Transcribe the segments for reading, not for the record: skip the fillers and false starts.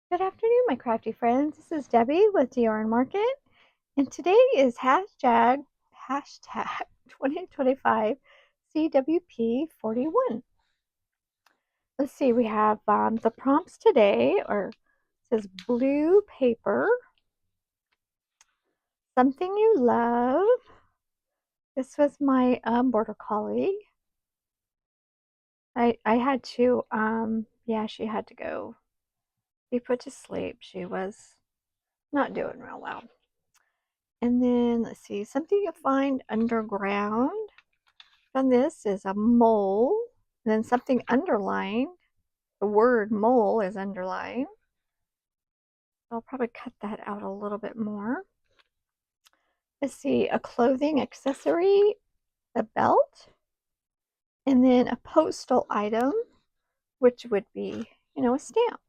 Good afternoon, my crafty friends. This is Debbie with Yarn Market, and today is hashtag 2025 CWP 41. Let's see, we have the prompts today are says blue paper, something you love. This was my border collie. I had to yeah, she had to go be put to sleep. She was not doing real well. And then let's see, something you find underground. And this is a mole. And then something underlined. The word mole is underlined. I'll probably cut that out a little bit more. Let's see, a clothing accessory, a belt, and then a postal item, which would be, a stamp,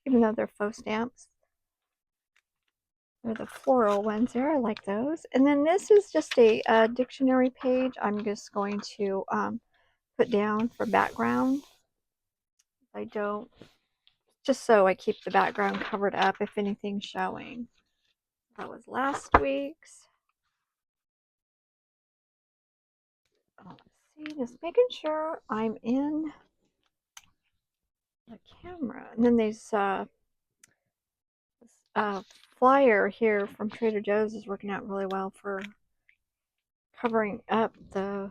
even though they're faux stamps. They're the floral ones there. I like those. And then this is just a dictionary page. I'm just going to put down for background. I don't, just so I keep the background covered up if anything's showing. That was last week's. Let's see, just making sure I'm in the camera. And then there's this flyer here from Trader Joe's is working out really well for covering up the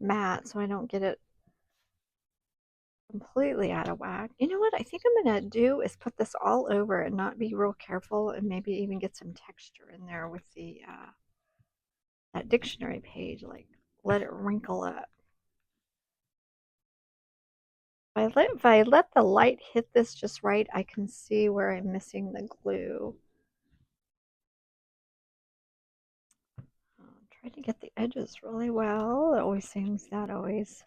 mat so I don't get it completely out of whack. You know what I think I'm going to do is put this all over and not be real careful and maybe even get some texture in there with the that dictionary page, like let it wrinkle up. If I let the light hit this just right, I can see where I'm missing the glue. Try to get the edges really well. It always seems that always.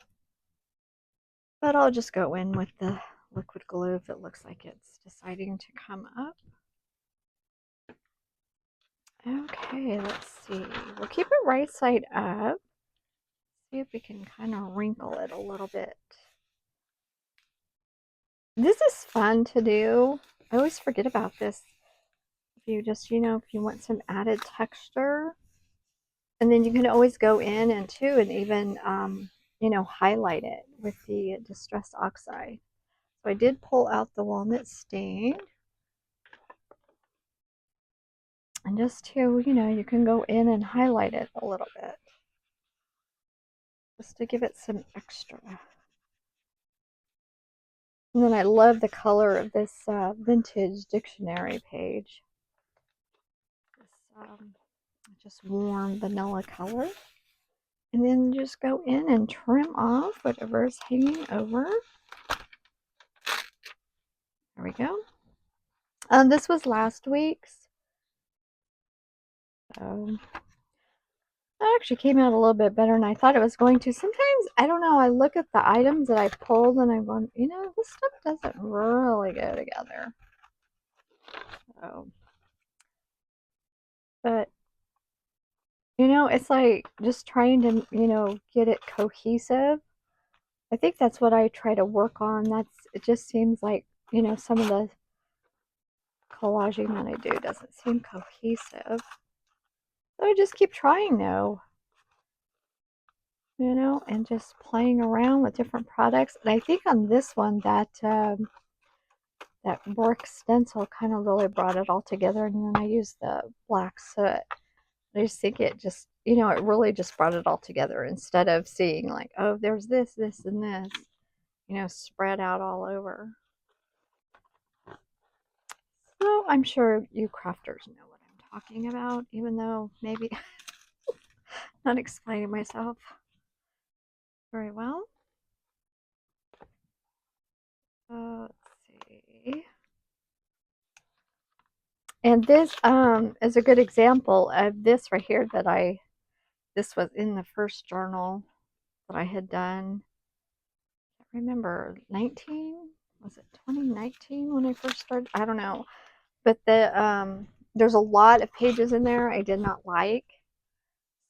But I'll just go in with the liquid glue if it looks like it's deciding to come up. Okay, let's see. We'll keep it right side up. See if we can kind of wrinkle it a little bit. This is fun to do. I always forget about this. If you just, if you want some added texture, and then you can always go in and even, highlight it with the distress oxide. So I did pull out the walnut stain. And just to, you can go in and highlight it a little bit. Just to give it some extra. And then I love the color of this vintage dictionary page. This just warm vanilla color. And then just go in and trim off whatever's hanging over. There we go. This was last week's. So that actually came out a little bit better than I thought it was going to. Sometimes, I don't know, I look at the items that I pulled and I want, this stuff doesn't really go together. So, but, it's like just trying to, get it cohesive. I think that's what I try to work on. It just seems like, some of the collaging that I do doesn't seem cohesive. So I just keep trying though, and just playing around with different products. And I think on this one that that brick stencil kind of really brought it all together. And then I used the black soot. I just think it just, it really just brought it all together instead of seeing like, oh, there's this, this, and this, spread out all over. So I'm sure you crafters know what I'm talking about, even though maybe not explaining myself very well. Let's see. And this is a good example of this right here this was in the first journal that I had done. I can't remember, 19? Was it 2019 when I first started? I don't know. But there's a lot of pages in there I did not like.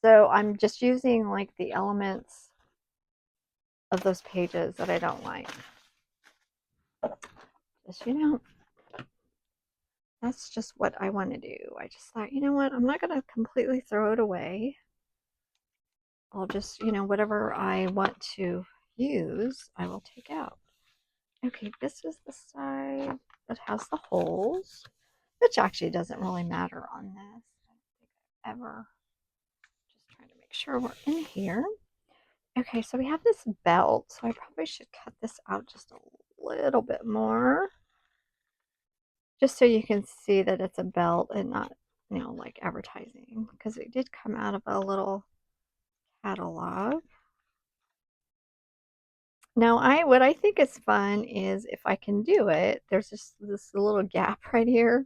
So I'm just using like the elements of those pages that I don't like. Just, that's just what I want to do. I just thought, you know what, I'm not going to completely throw it away. I'll just, whatever I want to use, I will take out. Okay, this is the side that has the holes, which actually doesn't really matter on this. I don't think I've ever, just trying to make sure we're in here. Okay, so we have this belt, so I probably should cut this out just a little bit more, just so you can see that it's a belt and not, like advertising, because it did come out of a little catalog. Now, what I think is fun is if I can do it, there's just this little gap right here,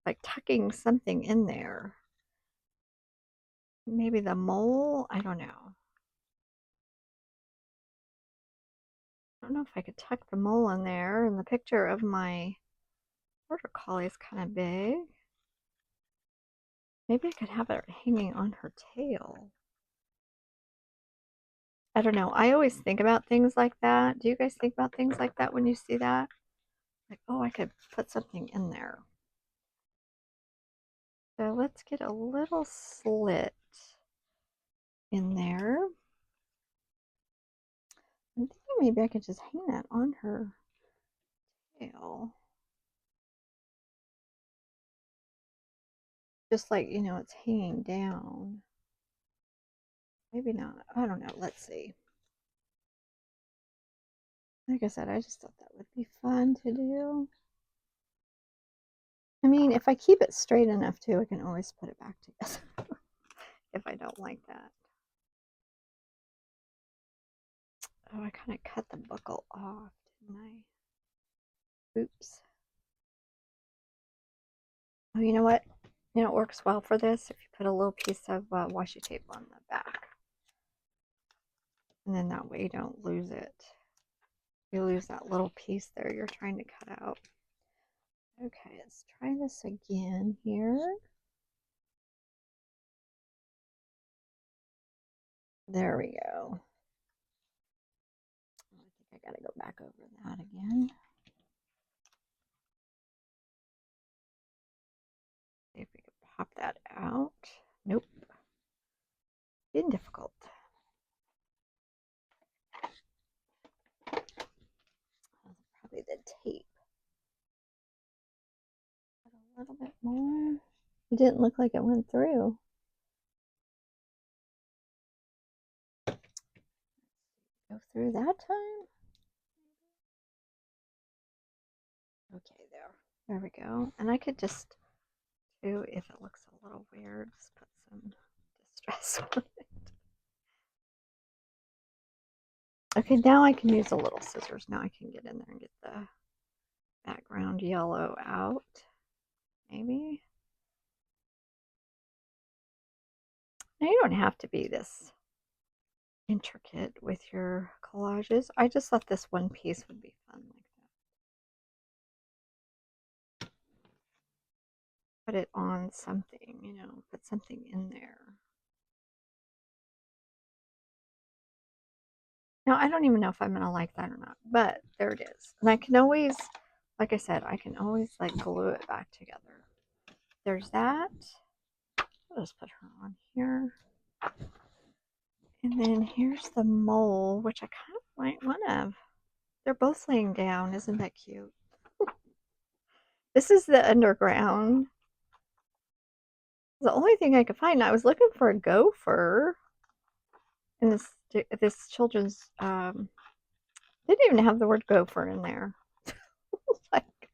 like tucking something in there. Maybe the mole, I don't know. I don't know if I could tuck the mole in there, and the picture of my border collie is kind of big. Maybe I could have it hanging on her tail. I don't know. I always think about things like that. Do you guys think about things like that when you see that? Like, oh, I could put something in there. So let's get a little slit in there. I'm thinking maybe I could just hang that on her tail. Just like, it's hanging down. Maybe not. I don't know. Let's see. Like I said, I just thought that would be fun to do. I mean, if I keep it straight enough too, I can always put it back together if I don't like that. Oh, I kind of cut the buckle off, didn't I? Oops. Oh, you know what? It works well for this if you put a little piece of washi tape on the back. And then that way you don't lose it. You lose that little piece there you're trying to cut out. Okay, let's try this again here. There we go. I think I gotta go back over that again. See if we can pop that out. Nope. Been difficult. Probably the tape. A little bit more. It didn't look like it went through. Go through that time. Okay, there we go. And I could just do, if it looks a little weird, just put some distress on it. Okay, now I can use a little scissors. Now I can get in there and get the background yellow out. Maybe. Now you don't have to be this intricate with your collages. I just thought this one piece would be fun like that. Put it on something, put something in there. Now, I don't even know if I'm going to like that or not, but there it is. And I can always, like I said, I can always like glue it back together. There's that. I'll just put her on here. And then here's the mole, which I kind of might want to. They're both laying down. Isn't that cute? This is the underground. The only thing I could find. I was looking for a gopher in this children's. They didn't even have the word gopher in there. Like,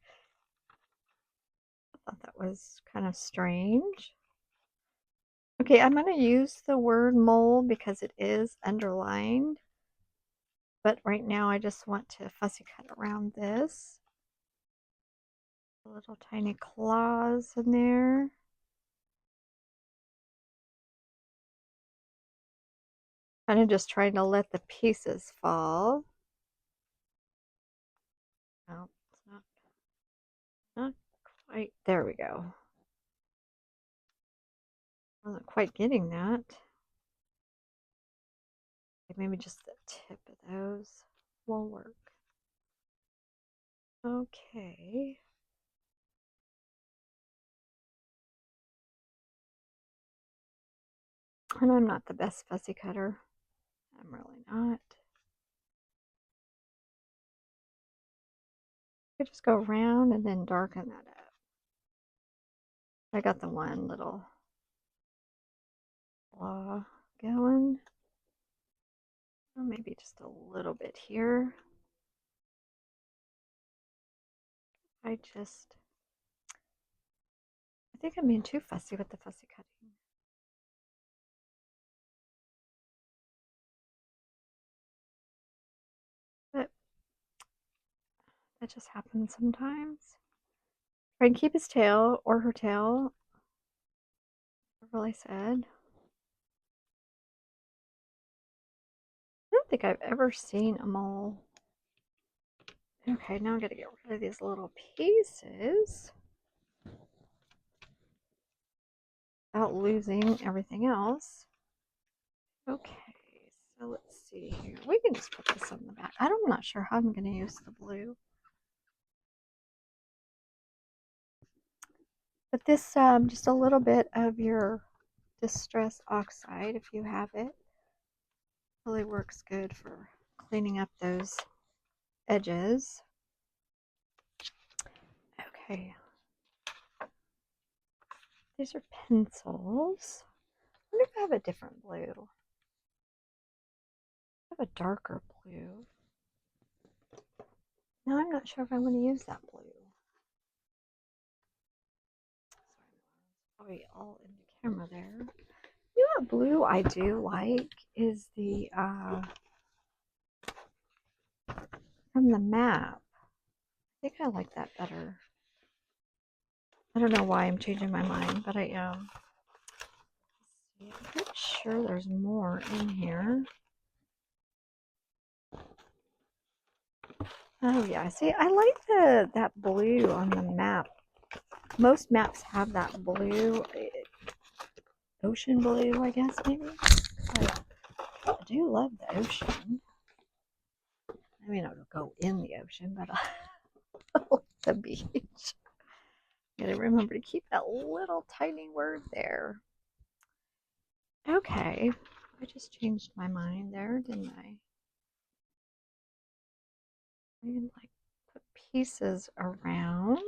I thought that was kind of strange. Okay, I'm going to use the word mole because it is underlined. But right now I just want to fussy cut around this. Little tiny claws in there. Kind of just trying to let the pieces fall. No, it's not quite. There we go. Wasn't quite getting that. Maybe just the tip of those will work. Okay. And I'm not the best fussy cutter. I'm really not. I just go around and then darken that up. I got the one little flaw going. Or maybe just a little bit here. I think I'm being too fussy with the fussy cutting. But that just happens sometimes. Try and keep his tail or her tail. Really said. I don't think I've ever seen a mole. Okay, now I'm gonna get rid of these little pieces without losing everything else. Okay, so let's see here. We can just put this on the back. I'm not sure how I'm gonna use the blue. But this, just a little bit of your Distress Oxide, if you have it, really works good for cleaning up those edges. Okay. These are pencils. I wonder if I have a different blue. I have a darker blue. Now I'm not sure if I want to use that blue. Sorry, probably all in the camera there. You know what blue I do like is the from the map. I think I like that better. I don't know why I'm changing my mind, but I am. I'm pretty sure there's more in here. Oh yeah, see, I like that blue on the map. Most maps have that blue, ocean blue, I guess maybe. I do love the ocean. I mean, I don't go in the ocean, but I like the beach. Gotta remember to keep that little tiny word there. Okay, I just changed my mind there, didn't I? I can like put pieces around.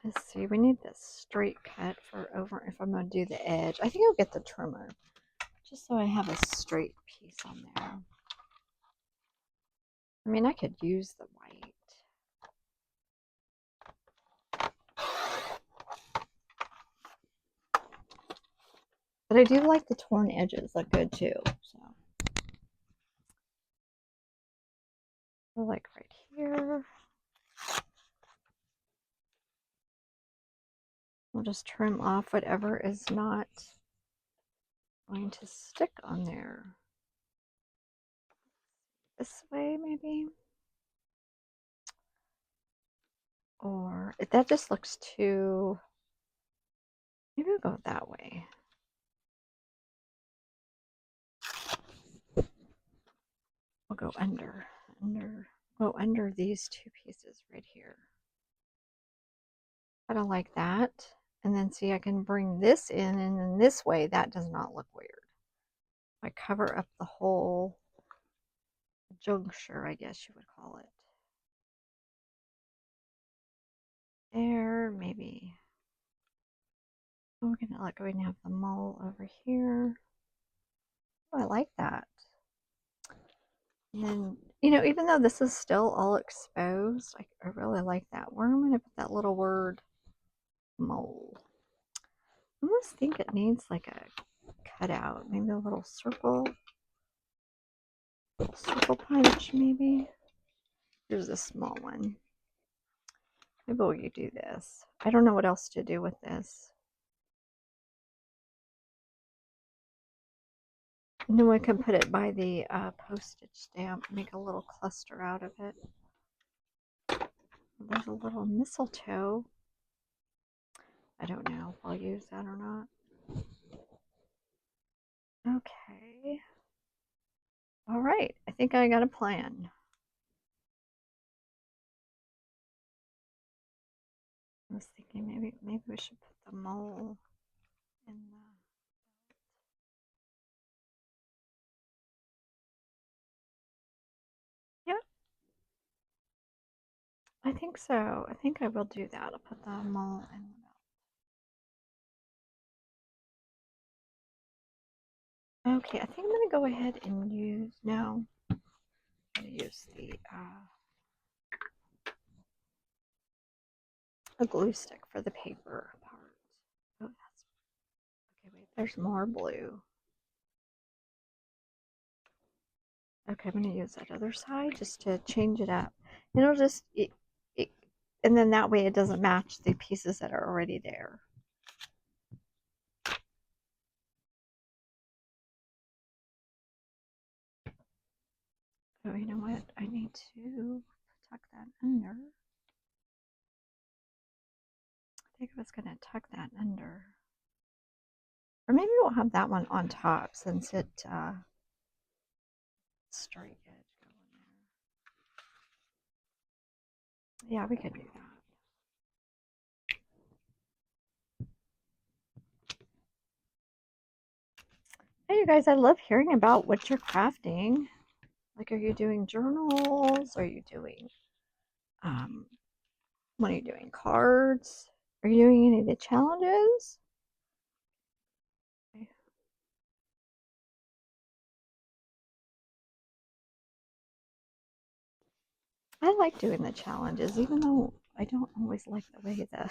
Let's see, we need this straight cut for over if I'm going to do the edge. I think I'll get the trimmer just so I have a straight piece on there. I mean, I could use the white. But I do like the torn edges look good too. So like right here. We'll just trim off whatever is not going to stick on there. This way, maybe. Or if that just looks too, maybe we'll go that way. We'll go go under these two pieces right here. I don't like that. And then see, I can bring this in, and then this way, that does not look weird. I cover up the whole juncture, I guess you would call it. There, maybe. Oh, we're gonna go ahead and have the mole over here. Oh, I like that. And then, you know, even though this is still all exposed, I really like that. Where am I gonna put that little word mole? I almost think it needs like a cutout, maybe a little circle punch, maybe. Here's a small one. Maybe we'll do this. I don't know what else to do with this. And then we can put it by the postage stamp, make a little cluster out of it. There's a little mistletoe. I don't know if I'll use that or not. Okay. All right. I think I got a plan. was thinking maybe we should put the mole in the. Yep, I think so. I think I will do that. I'll put the mole in the belt. Okay, I think I'm gonna go ahead and use no. I'm gonna use the a glue stick for the paper part. Oh, that's okay. Wait, there's more blue. Okay, I'm going to use that other side just to change it up. It'll just, and then that way it doesn't match the pieces that are already there. Oh, you know what? I need to tuck that under. I think I was going to tuck that under. Or maybe we'll have that one on top since it, straight edge going there. Yeah, we could do that. Hey, you guys, I love hearing about what you're crafting. Like, are you doing journals? Are you doing, what are you doing? Cards? Are you doing any of the challenges? I like doing the challenges, even though I don't always like the way the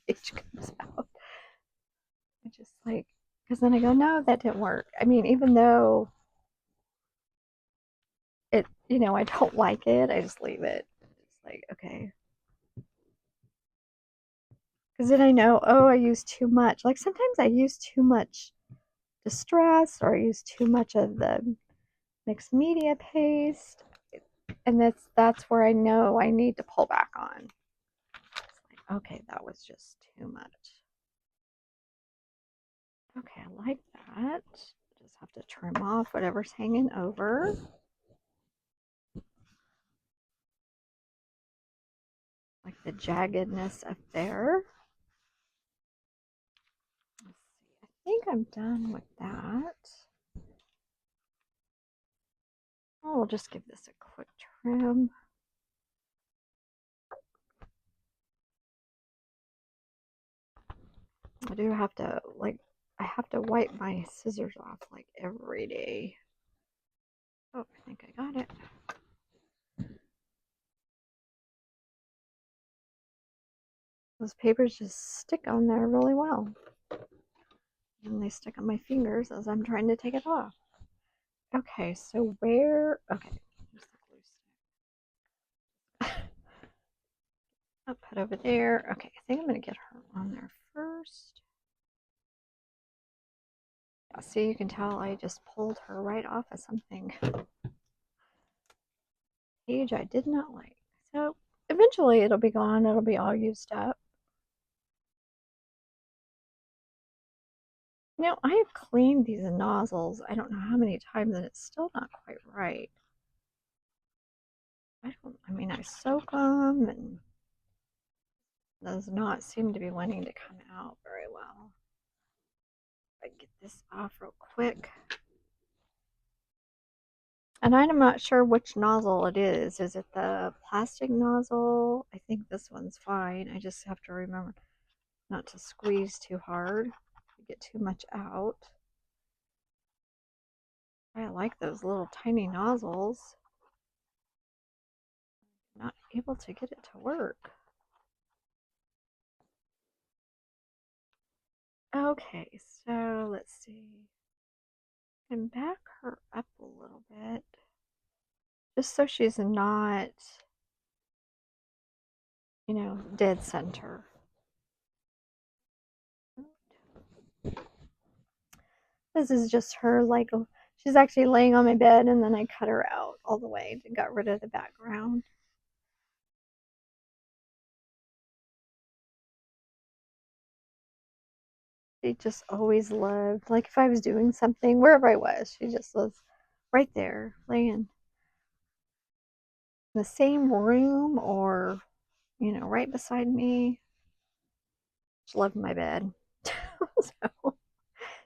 page comes out. I just like, because then I go, no, that didn't work. I mean, even though it, I don't like it, I just leave it. It's like, okay. Because then I know, oh, I use too much. Like sometimes I use too much distress or I use too much of the mixed media paste. And that's where I know I need to pull back on. It's like, okay, that was just too much. Okay, I like that. Just have to trim off whatever's hanging over. Like the jaggedness up there. Let's see. I think I'm done with that. Oh, we'll just give this a quick trim. I do have to, like, I have to wipe my scissors off like every day. Oh, I think I got it. Those papers just stick on there really well. And they stick on my fingers as I'm trying to take it off. Okay, so where, okay, here's the glue stick. I'll put over there. Okay, I think I'm going to get her on there first. Yeah, see, you can tell I just pulled her right off of something. Page I did not like. So eventually it'll be gone. It'll be all used up. Now, I have cleaned these nozzles I don't know how many times and it's still not quite right. I soak them and does not seem to be wanting to come out very well. I get this off real quick. And I'm not sure which nozzle it is. Is it the plastic nozzle? I think this one's fine. I just have to remember not to squeeze too hard, get too much out. I like those little tiny nozzles. Not able to get it to work. Okay, so let's see. And back her up a little bit. Just so she's not, dead center. This is just her, like, she's actually laying on my bed, and then I cut her out all the way and got rid of the background. She just always loved, like, if I was doing something, wherever I was, she just was right there, laying in the same room or, right beside me. She loved my bed. So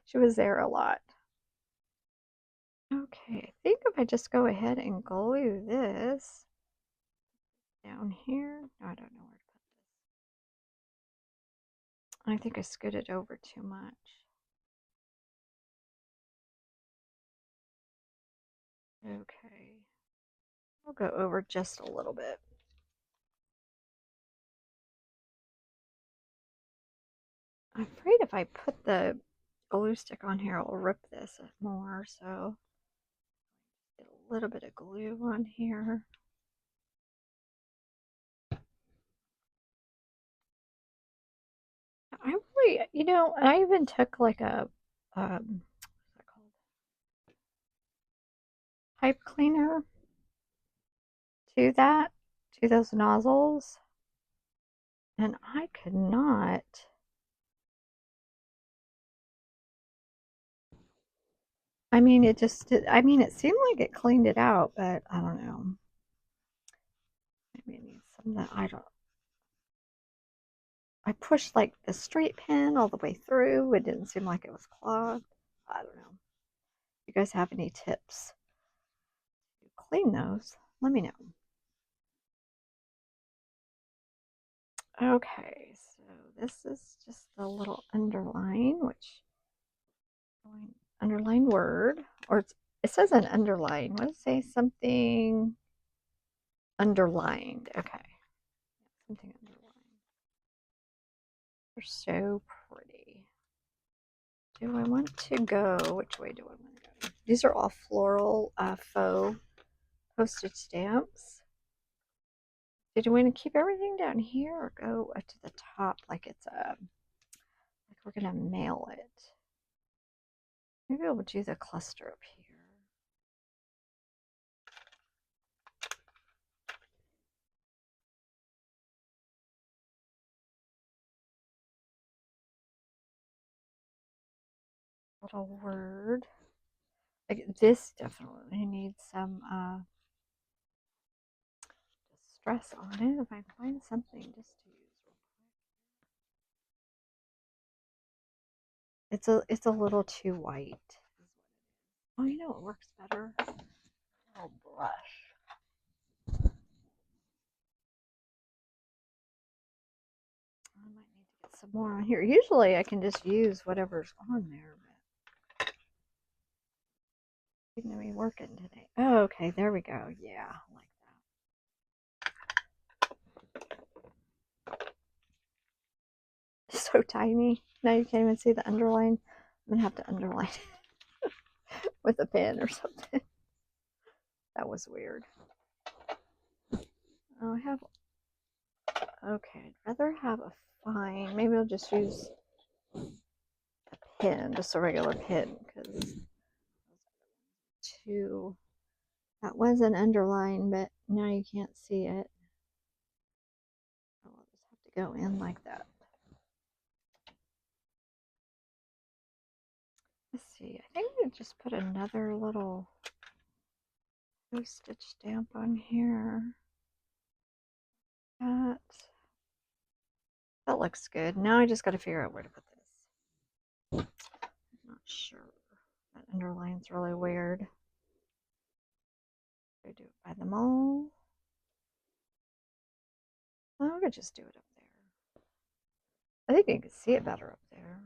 she was there a lot. Okay, I think if I just go ahead and glue this down here. No, I don't know where to put this. I think I scooted over too much. Okay. I'll go over just a little bit. I'm afraid if I put the glue stick on here, it'll rip this more, so get a little bit of glue on here. I really, I even took like a, what's that called? Pipe cleaner to those nozzles, and I could not. I mean, it just, I mean, it seemed like it cleaned it out, but I don't know. Maybe it needs some that I don't. I pushed like the straight pin all the way through. It didn't seem like it was clogged. I don't know. If you guys have any tips to clean those, let me know. Okay, so this is just the little underline, which underline word, or it says an underline. What does it say? Something underlined. Okay, something underlined. They're so pretty. Do I want to go? Which way do I want to go? These are all floral faux postage stamps. Did you want to keep everything down here or go up to the top like it's like we're gonna mail it? Maybe we'll do the cluster up here. Little word. Like this definitely needs some stress on it. If I find something just to use real quick. It's a little too white. Oh, you know what works better? A little brush. I might need to get some more on here. Usually I can just use whatever's on there, but it's gonna be working today. Oh, okay, there we go. Yeah, like that. So tiny. Now you can't even see the underline. I'm gonna have to underline it with a pen or something. That was weird. Oh, I have. Okay, I'd rather have a fine. Maybe I'll just use a pen, just a regular pen, because too. That was an underline, but now you can't see it. So I'll just have to go in like that. Let's see. I think I just put another little postage stamp on here. That looks good. Now I just got to figure out where to put this. I'm not sure. That underline's really weird. Do I do it by them all? Oh, I could just do it up there. I think you can see it better up there.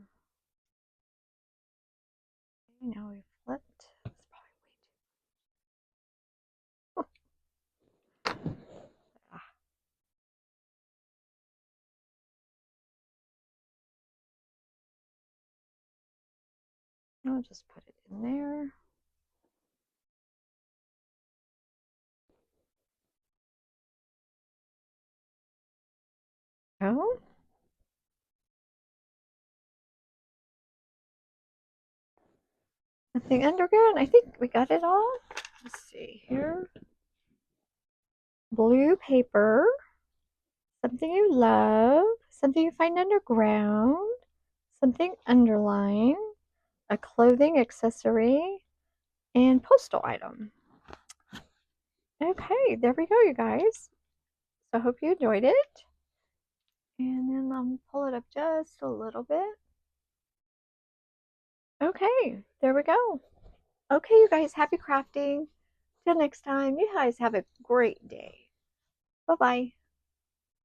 Okay, now we flipped. It's probably way too. I'll just put it in there. Oh. Nothing underground. I think we got it all. Let's see here. Blue paper. Something you love. Something you find underground. Something underlined. A clothing accessory. And postal item. Okay, there we go, you guys. So I hope you enjoyed it. And then I'll pull it up just a little bit. Okay, there we go. Okay, you guys, happy crafting. Till next time, you guys have a great day. Bye-bye.